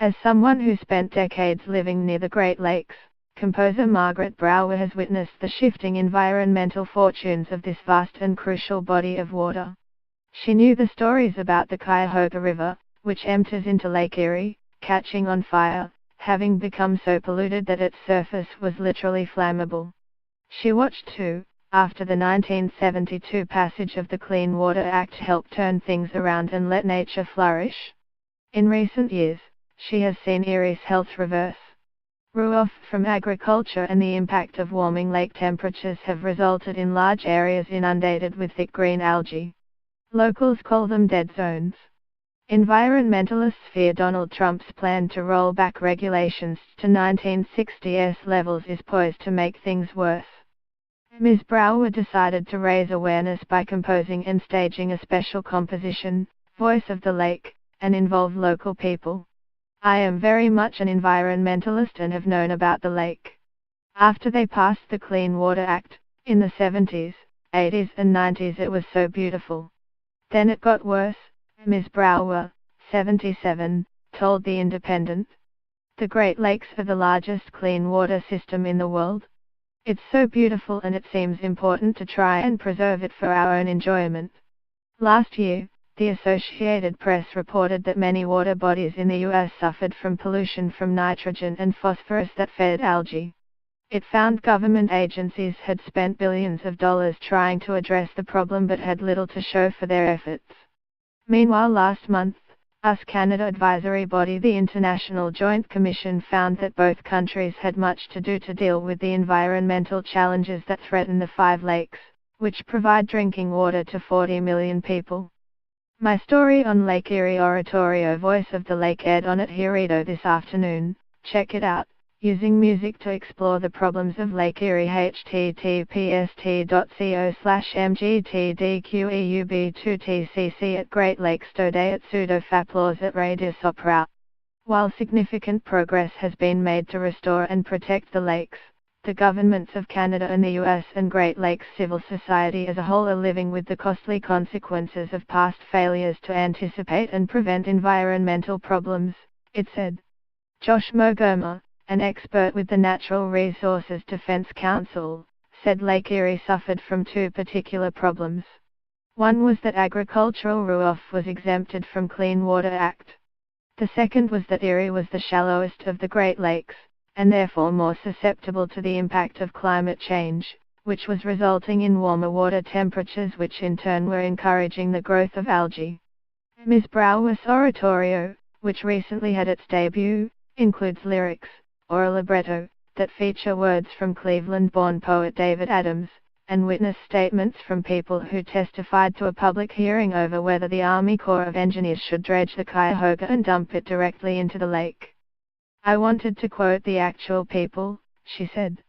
As someone who spent decades living near the Great Lakes, composer Margaret Brower has witnessed the shifting environmental fortunes of this vast and crucial body of water. She knew the stories about the Cuyahoga River, which empties into Lake Erie, catching on fire, having become so polluted that its surface was literally flammable. She watched too, after the 1972 passage of the Clean Water Act helped turn things around and let nature flourish. In recent years, she has seen Erie's health reverse. Runoff from agriculture and the impact of warming lake temperatures have resulted in large areas inundated with thick green algae. Locals call them dead zones. Environmentalists fear Donald Trump's plan to roll back regulations to 1960s levels is poised to make things worse. Ms. Brower decided to raise awareness by composing and staging a special composition, Voice of the Lake, and involve local people. I am very much an environmentalist and have known about the lake. After they passed the Clean Water Act, in the 70s, 80s and 90s it was so beautiful. Then it got worse, Ms. Brower, 77, told The Independent. The Great Lakes are the largest clean water system in the world. It's so beautiful and it seems important to try and preserve it for our own enjoyment. Last year, the Associated Press reported that many water bodies in the U.S. suffered from pollution from nitrogen and phosphorus that fed algae. It found government agencies had spent billions of dollars trying to address the problem but had little to show for their efforts. Meanwhile, last month, US Canada advisory body the International Joint Commission found that both countries had much to do to deal with the environmental challenges that threaten the 5 lakes, which provide drinking water to 40 million people. My story on Lake Erie Oratorio Voice of the Lake aired on at Herido this afternoon. Check it out. Using music to explore the problems of Lake Erie. https://mgtdqeub2tcc at Great Lakes Today at Pseudo Faplaws at Radius Opera. While significant progress has been made to restore and protect the lakes, the governments of Canada and the US and Great Lakes civil society as a whole are living with the costly consequences of past failures to anticipate and prevent environmental problems, it said. Josh Mogoma, an expert with the Natural Resources Defense Council, said Lake Erie suffered from 2 particular problems. One was that agricultural runoff was exempted from Clean Water Act. The second was that Erie was the shallowest of the Great Lakes, and therefore more susceptible to the impact of climate change, which was resulting in warmer water temperatures which in turn were encouraging the growth of algae. Ms. Brower's oratorio, which recently had its debut, includes lyrics, or a libretto, that feature words from Cleveland-born poet David Adams, and witness statements from people who testified to a public hearing over whether the Army Corps of Engineers should dredge the Cuyahoga and dump it directly into the lake. I wanted to quote the actual people, she said.